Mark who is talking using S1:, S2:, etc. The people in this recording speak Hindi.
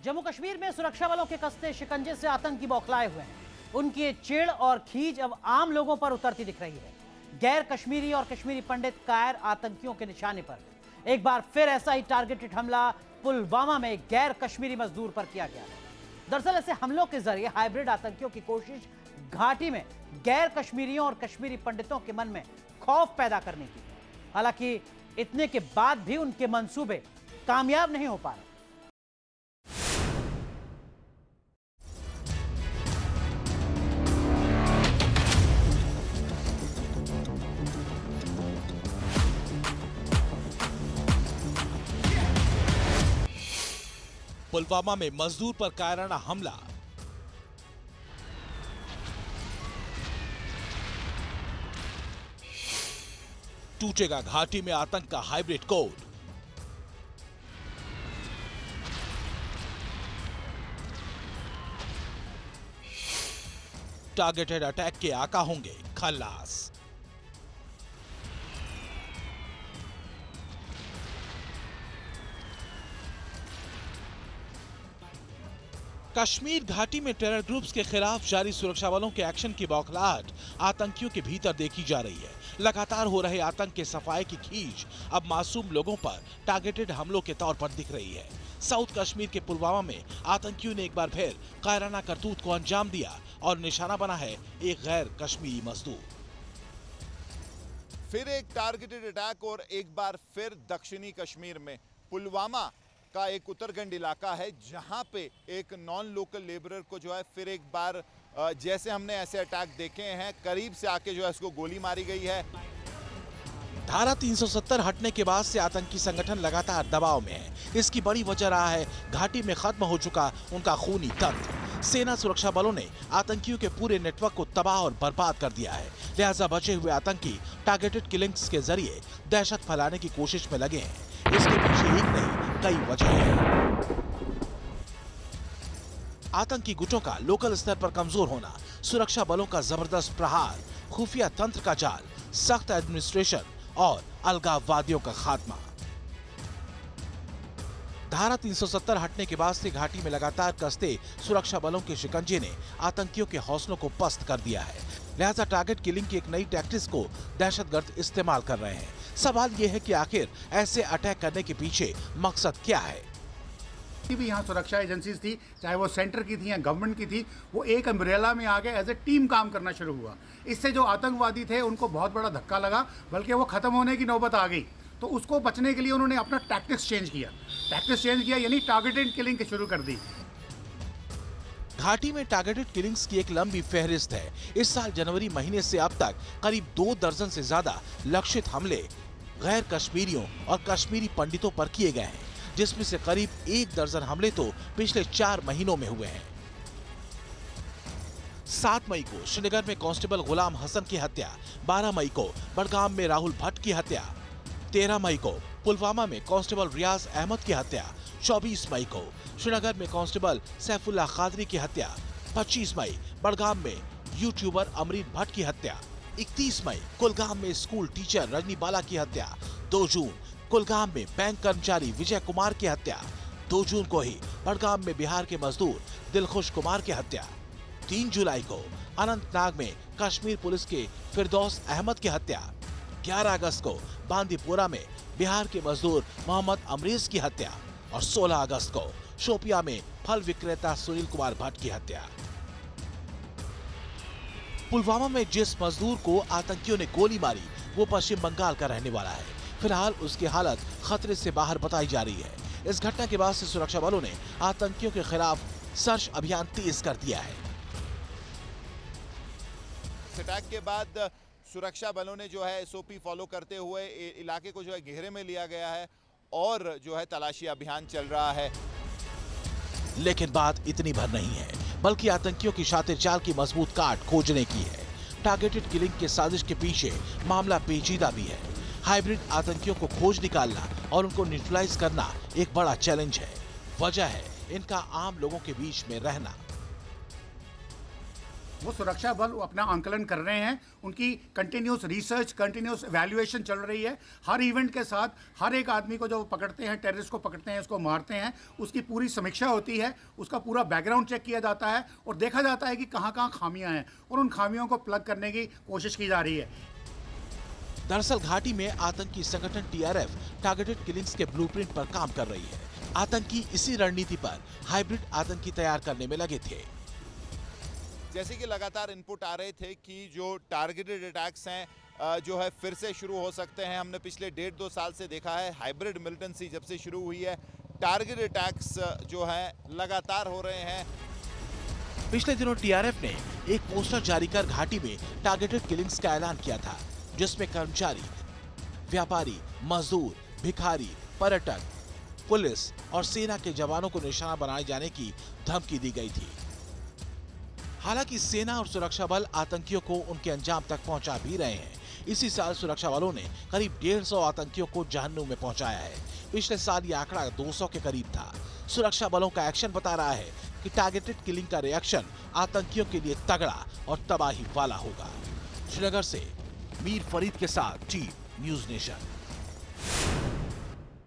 S1: जम्मू कश्मीर में सुरक्षा बलों के कस्ते शिकंजे से आतंकी बौखलाए हुए हैं। उनकी ये चिढ़ और खींच अब आम लोगों पर उतरती दिख रही है। गैर कश्मीरी और कश्मीरी पंडित कायर आतंकियों के निशाने पर एक बार फिर ऐसा ही टारगेटेड हमला पुलवामा में गैर कश्मीरी मजदूर पर किया गया है। दरअसल ऐसे हमलों के जरिए हाइब्रिड आतंकियों की कोशिश घाटी में गैर कश्मीरियों और कश्मीरी पंडितों के मन में खौफ पैदा करने की। हालांकि इतने के बाद भी उनके मंसूबे कामयाब नहीं हो पा रहे।
S2: पुलवामा में मजदूर पर कायराना हमला। टूटेगा घाटी में आतंक का हाइब्रिड कोड। टारगेटेड अटैक के आका होंगे खल्लास। कश्मीर घाटी में टेरर ग्रुप्स के खिलाफ जारी सुरक्षा बलों के एक्शन की बौखलाहट आतंकियों के भीतर देखी जा रही है। लगातार हो रहे आतंक के सफाए की खींच अब मासूम लोगों पर टारगेटेड हमलों के तौर पर दिख रही है। साउथ कश्मीर के पुलवामा में आतंकियों ने एक बार फिर कायराना करतूत को अंजाम दिया और निशाना बना है एक गैर कश्मीरी मजदूर।
S3: फिर एक टारगेटेड अटैक और एक बार फिर दक्षिणी कश्मीर में पुलवामा का एक उत्तरगंड इलाका है जहां पे एक नॉन लोकल लेबरर को जो है फिर एक बार जैसे हमने ऐसे अटैक देखे हैं करीब से आके जो है उसको गोली मारी गई है।
S2: धारा 370 हटने के बाद से आतंकी संगठन लगातार दबाव में है। इसकी बड़ी वजह रहा है घाटी में खत्म हो चुका उनका खूनी तंत्र। सेना सुरक्षा बलों ने आतंकियों के पूरे नेटवर्क को तबाह और बर्बाद कर दिया है। लिहाजा बचे हुए आतंकी टारगेटेड किलिंग्स के जरिए दहशत फैलाने की कोशिश में लगे हैं। इसके पीछे एक नहीं कई वजह है। आतंकी गुटों का लोकल स्तर पर कमजोर होना, सुरक्षा बलों का जबरदस्त प्रहार, खुफिया तंत्र का जाल, सख्त एडमिनिस्ट्रेशन और अलगाववादियों का खात्मा। धारा 370 हटने के बाद से घाटी में लगातार कसते सुरक्षा बलों के शिकंजे ने आतंकियों के हौसलों को पस्त कर दिया है। लिहाजा टारगेट किलिंग की एक नई टैक्टिक्स को दहशतगर्द इस्तेमाल कर रहे हैं। सवाल यह है कि आखिर ऐसे अटैक करने के पीछे मकसद क्या है।
S4: भी यहाँ सुरक्षा एजेंसीज थी, चाहे वो सेंटर की थी या गवर्नमेंट की थी, वो एक अम्ब्रेला में आके एज ए टीम काम करना शुरू हुआ। इससे जो आतंकवादी थे उनको बहुत बड़ा धक्का लगा, बल्कि वो खत्म होने की नौबत आ गई। तो उसको बचने के लिए उन्होंने अपना टैक्टिक्स चेंज किया यानी टारगेटेड किलिंग शुरू कर दी।
S2: घाटी में टारगेटेड किलिंग्स की एक लंबी फहरिस्त है। इस साल जनवरी महीने से अब तक करीब 2 दर्जन से ज्यादा लक्षित हमले गैर कश्मीरियों और कश्मीरी पंडितों पर किए गए हैं, जिसमें से करीब 1 दर्जन हमले तो पिछले 4 महीनों में हुए हैं। 7 मई को श्रीनगर में कांस्टेबल गुलाम हसन की हत्या, 12 मई को बडगाम में राहुल भट्ट की हत्या, 13 मई को पुलवामा में कांस्टेबल रियाज अहमद की हत्या, 24 मई को श्रीनगर में कांस्टेबल सैफुल्लाह कादरी की हत्या, 25 मई बडगाम में यूट्यूबर अमरीन भट्ट की हत्या, 31 मई कुलगाम में स्कूल टीचर रजनी बाला की हत्या, 2 जून कुलगाम में बैंक कर्मचारी विजय कुमार की हत्या, 2 जून को ही बडगाम में बिहार के मजदूर दिलखुश कुमार की हत्या, 3 जुलाई को अनंतनाग में कश्मीर पुलिस के फिरदौस अहमद की हत्या, 11 अगस्त को बांदीपुरा में बिहार के मजदूर मोहम्मद अमरीज की हत्या और 16 अगस्त को शोपिया में फल विक्रेता सुनील कुमार भट्ट की हत्या। पुलवामा में जिस मजदूर को आतंकियों ने गोली मारी वो पश्चिम बंगाल का रहने वाला है। फिलहाल उसकी हालत खतरे से बाहर बताई जा रही है। इस घटना के बाद से सुरक्षा बलों ने आतंकियों के खिलाफ सर्च अभियान तेज कर दिया है।
S3: अटैक के बाद सुरक्षा बलों ने जो है एसओपी फॉलो करते हुए इलाके को जो है घेरे में लिया गया है और जो है तलाशी अभियान चल रहा है।
S2: लेकिन बात इतनी भर नहीं है, बल्कि आतंकियों की शातिर चाल की मजबूत काट खोजने की है। टारगेटेड किलिंग के साजिश के पीछे मामला पेचीदा भी है। हाइब्रिड आतंकियों को खोज निकालना और उनको न्यूट्रलाइज करना एक बड़ा चैलेंज है। वजह है इनका आम लोगों के बीच में रहना।
S4: वो सुरक्षा बल अपना आंकलन कर रहे हैं, उनकी कंटिन्यूस रिसर्च, कंटिन्यूस वैल्यूएशन चल रही है। हर इवेंट के साथ हर एक आदमी को जो पकड़ते हैं, टेररिस्ट को पकड़ते हैं, उसको मारते हैं, उसकी पूरी समीक्षा होती है, उसका पूरा बैकग्राउंड चेक किया जाता है और देखा जाता है कि कहाँ कहाँ खामियाँ हैं और उन खामियों को प्लग करने की कोशिश की जा रही है।
S2: दरअसल घाटी में आतंकी संगठन टीआरएफ टारगेटेड किलिंग्स के ब्लूप्रिंट पर काम कर रही है। आतंकी इसी रणनीति पर हाइब्रिड आतंकी तैयार करने में लगे थे।
S3: जैसे कि लगातार इनपुट आ रहे थे कि जो टारगेटेड अटैक्स हैं जो है फिर से शुरू हो सकते हैं। हमने पिछले 1.5-2 साल से देखा है, हाइब्रिड मिलिटेंसी जब से शुरू हुई है, टारगेटेड अटैक्स जो है लगातार हो रहे हैं।
S2: पिछले दिनों टीआरएफ ने एक पोस्टर जारी कर घाटी में टारगेटेड किलिंग्स का ऐलान किया था, जिसमें कर्मचारी, व्यापारी, मजदूर, भिखारी, पर्यटक, पुलिस और सेना के जवानों को निशाना बनाए जाने की धमकी दी गई थी। हालांकि सेना और सुरक्षा बल आतंकियों को उनके अंजाम तक पहुंचा भी रहे हैं। इसी साल सुरक्षा बलों ने करीब 150 आतंकियों को जहन्नुम में पहुंचाया है। पिछले साल ये आंकड़ा 200 के करीब था। सुरक्षा बलों का एक्शन बता रहा है कि टारगेटेड किलिंग का रिएक्शन आतंकियों के लिए तगड़ा और तबाही वाला होगा। श्रीनगर से मीर फरीद के साथ टीम न्यूज़ नेशन।